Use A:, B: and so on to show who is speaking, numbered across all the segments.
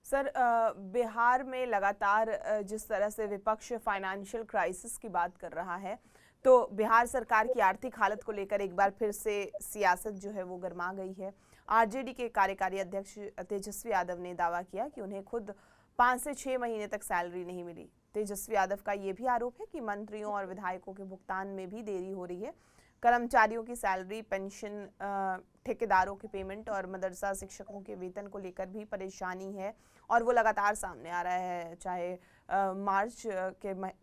A: Sir, Bihar में लगातार जिस तरह से विपक्ष फाइनेंशियल क्राइसिस की बात कर रहा है, तो बिहार सरकार की आर्थिक हालत को लेकर एक बार फिर से सियासत जो है वो गर्मा गई है। आरजेडी के कार्यकारी अध्यक्ष तेजस्वी यादव ने दावा किया कि उन्हें खुद 5 से 6 महीने तक सैलरी नहीं मिली। तेजस्वी यादव का ये भी आरोप है कि मंत्रियों और विधायकों के भुगतान में भी देरी हो रही है। कर्मचारियों की सैलरी, पेंशन, ठेकेदारों के पेमेंट और मदरसा शिक्षकों के वेतन को लेकर भी परेशानी है और वो लगातार सामने आ रहा है। चाहे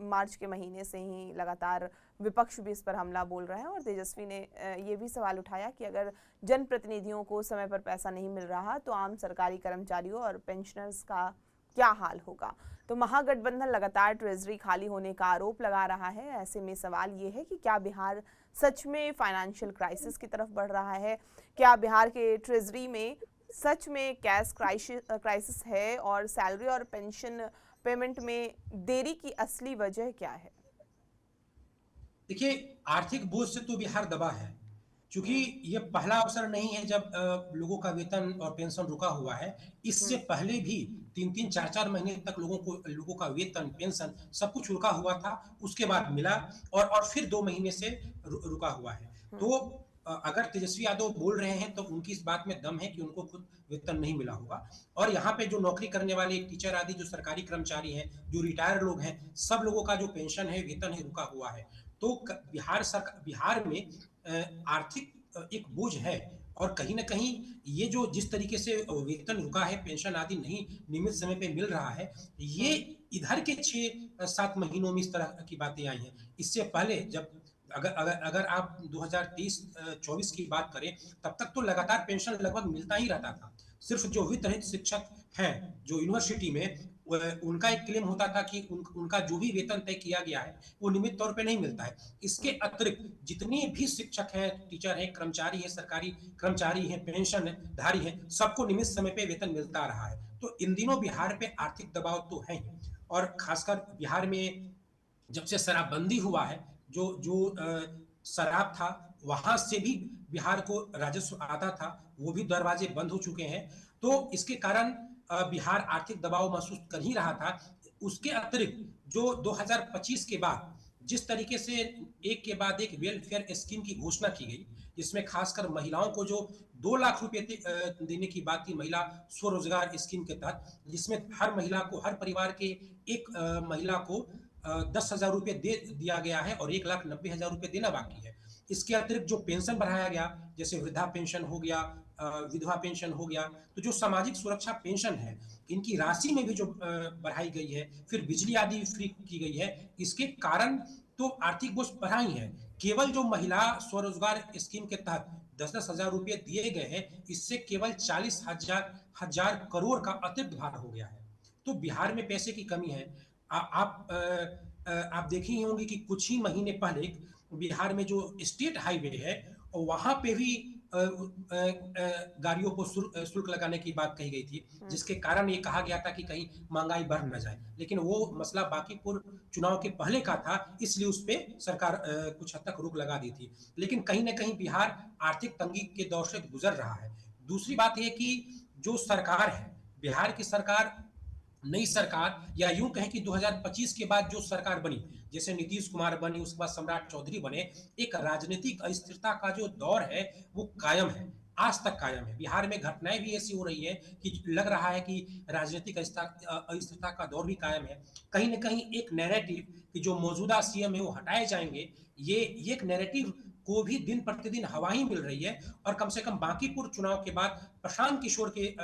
A: मार्च के महीने से ही लगातार विपक्ष भी इस पर हमला बोल रहा है और तेजस्वी ने ये भी सवाल उठाया कि अगर जनप्रतिनिधियों को समय पर पैसा नहीं मिल रहा तो आम सरकारी कर्मचारियों और पेंशनर्स का क्या हाल होगा। तो महागठबंधन लगातार ट्रेजरी खाली होने का आरोप लगा रहा है। ऐसे में सवाल ये है कि क्या बिहार सच में फाइनेंशियल क्राइसिस की तरफ बढ़ रहा है? क्या बिहार के ट्रेजरी में सच में कैश क्राइसिस है और सैलरी और पेंशन पेमेंट में देरी की असली वजह क्या है?
B: देखिए, आर्थिक बोझ से तो बिहार दबा है, क्योंकि
A: हम्म।
B: ये पहला अवसर नहीं है जब लोगों का वेतन और पेंशन रुका हुआ है। इससे
A: हम्म।
B: पहले भी 3-3, 4-4 महीने तक लोगों का वेतन, पेंशन सब कुछ रुका हुआ था। उसके बाद मिला और फिर 2 महीने से रुका हुआ है।
A: हम्म।
B: तो अगर तेजस्वी यादव बोल रहे हैं तो उनकी इस बात में दम है कि उनको खुद वेतन नहीं मिला होगा। और यहाँ पे जो नौकरी करने वाले टीचर आदि जो सरकारी कर्मचारी हैं, जो रिटायर लोग हैं, सब लोगों का जो पेंशन है, वेतन है, रुका हुआ है। तो बिहार में आर्थिक एक बोझ है। और कहीं ना कहीं ये जो जिस तरीके से वेतन रुका है, पेंशन आदि नहीं नियमित समय पे मिल रहा है, ये
A: हम्म।
B: इधर के 6-7 महीनों में इस तरह की बातें आई हैं। इससे पहले जब अगर अगर अगर आप 2023-24 की बात करें, तब तक तो लगातार पेंशन लगभग मिलता ही रहता था। सिर्फ जो वित्त रहित शिक्षक हैं जो यूनिवर्सिटी में, उनका एक क्लेम होता था कि उनका जो भी वेतन तय किया गया है वो नियमित तौर पे नहीं मिलता है। इसके
A: हम्म।
B: अतिरिक्त जितने भी शिक्षक हैं, टीचर हैं, कर्मचारी हैं, सरकारी कर्मचारी हैं, पेंशन धारी हैं, सबको नियमित समय पे वेतन मिलता रहा है। तो इन दिनों बिहार पे आर्थिक दबाव तो है ही। और खासकर बिहार में जब से शराबबंदी हुआ है, जो जो शराब था वहां से भी बिहार को राजस्व आता था, वो भी दरवाजे बंद हो चुके हैं।
A: हम्म।
B: तो इसके कारण बिहार आर्थिक दबाव महसूस कर ही रहा था। उसके अतिरिक्त जो 2025 के बाद जिस तरीके से एक के बाद एक वेलफेयर स्कीम की घोषणा की गई, जिसमें खासकर महिलाओं को जो 2 लाख रुपए देने की बात थी महिला स्वरोजगार स्कीम के तहत, जिसमें हर महिला को, हर परिवार के एक महिला को 10,000 रुपये दे दिया गया है और 1,90,000 रुपये देना बाकी है। इसके अतिरिक्त जो पेंशन बढ़ाया गया, जैसे वृद्धा पेंशन हो गया, विधवा पेंशन हो गया, तो जो सामाजिक सुरक्षा पेंशन है, इनकी राशि में भी जो बढ़ाई गई है, फिर बिजली आदि फ्री की गई है। इसके कारण तो आर्थिक बोझ बढ़ा ही है। केवल जो महिला स्वरोजगार स्कीम के तहत 10-10 हजार रुपये दिए गए हैं, इससे केवल 40,000 करोड़ का अतिरिक्त भार हो गया है। तो बिहार में पैसे की कमी है। आप देखी होंगी कि कुछ ही महीने पहले बिहार में जो स्टेट हाईवे है, वहां पे भी गाड़ियों को शुल्क लगाने की बात कही गई थी,
A: हम्म।
B: जिसके कारण ये कहा गया था कि कहीं महंगाई बढ़ न जाए। लेकिन वो मसला बांकीपुर चुनाव के पहले का था, इसलिए उस पर सरकार कुछ हद तक रोक लगा दी थी। लेकिन कहीं ना कहीं बिहार आर्थिक तंगी के दौर से गुजर रहा है। दूसरी बात यह कि जो सरकार है, बिहार की सरकार, नई सरकार, या यूं कहें कि 2025 के बाद जो सरकार बनी, जैसे नीतीश कुमार बनी, उसके बाद सम्राट चौधरी बने, एक राजनीतिक अस्थिरता का जो दौर है वो कायम है, आज तक कायम है। बिहार में घटनाएं भी ऐसी हो रही है कि लग रहा है कि राजनीतिक अस्थिरता का दौर भी कायम है। कहीं ना कहीं एक नैरेटिव कि जो मौजूदा सीएम है वो हटाए जाएंगे, ये एक नैरेटिव को भी दिन प्रतिदिन हवा ही मिल रही है। और कम से कम बांकीपुर चुनाव के बाद, प्रशांत किशोर के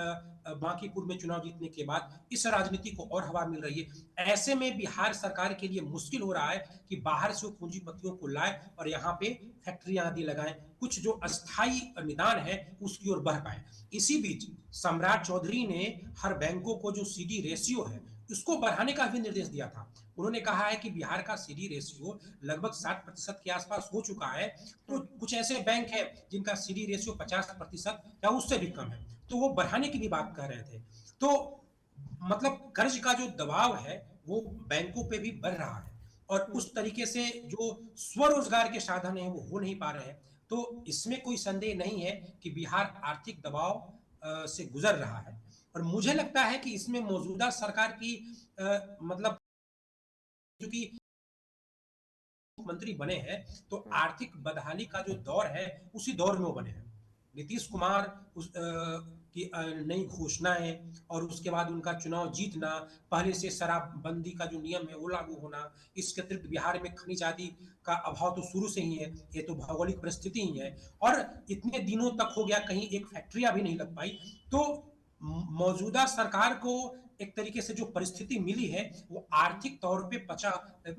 B: बांकीपुर में चुनाव जीतने के बाद इस राजनीति को और हवा मिल रही है। ऐसे में बिहार सरकार के लिए मुश्किल हो रहा है कि बाहर से वो पूंजीपतियों को लाए और यहाँ पे फैक्ट्रियां आदि लगाएं, कुछ जो अस्थाई निदान है उसकी ओर बढ़ पाए। इसी बीच सम्राट चौधरी ने हर बैंकों को जो सीडी रेशियो है उसको बढ़ाने का भी निर्देश दिया था। उन्होंने कहा है कि बिहार का सीडी रेशियो लगभग 60% के आसपास हो चुका है। तो
A: हम्म।
B: कुछ ऐसे बैंक है जिनका सीडी रेशियो 50% या उससे भी कम है, तो वो बढ़ाने की भी बात कर रहे थे। तो मतलब कर्ज का जो दबाव है वो बैंकों पे भी बढ़ रहा है। और
A: हम्म।
B: उस तरीके से जो स्वरोजगार के साधन है वो हो नहीं पा रहे हैं। तो इसमें कोई संदेह नहीं है कि बिहार आर्थिक दबाव से गुजर रहा है। और और मुझे लगता है कि इसमें मौजूदा सरकार की मतलब चूँकि मुख्यमंत्री बने हैं, तो
A: हम्म,
B: आर्थिक बदहाली का जो दौर है, उसी दौर में वो बने हैं। नीतीश कुमार की नई घोषणाएँ और उसके बाद उनका चुनाव जीतना, पहले से शराबबंदी का जो नियम है, वो लागू होना, इसके अतिरिक्त बिहार में खनिज आदि का अभाव तो शुरू से ही है, ये तो भौगोलिक परिस्थिति ही है और इतने दिनों तक हो गया, कहीं एक फैक्ट्रियाँ भी नहीं लग पाई। तो मौजूदा सरकार को एक तरीके से जो परिस्थिति मिली है, वो आर्थिक तौर पे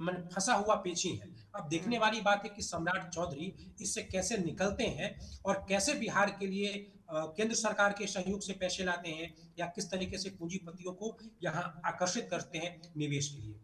B: माने फँसा हुआ पेच ही है। अब देखने
A: हम्म।
B: वाली बात है कि सम्राट चौधरी इससे कैसे निकलते हैं और कैसे बिहार के लिए केंद्र सरकार के सहयोग से पैसे लाते हैं या किस तरीके से पूंजीपतियों को यहाँ आकर्षित करते हैं निवेश के लिए।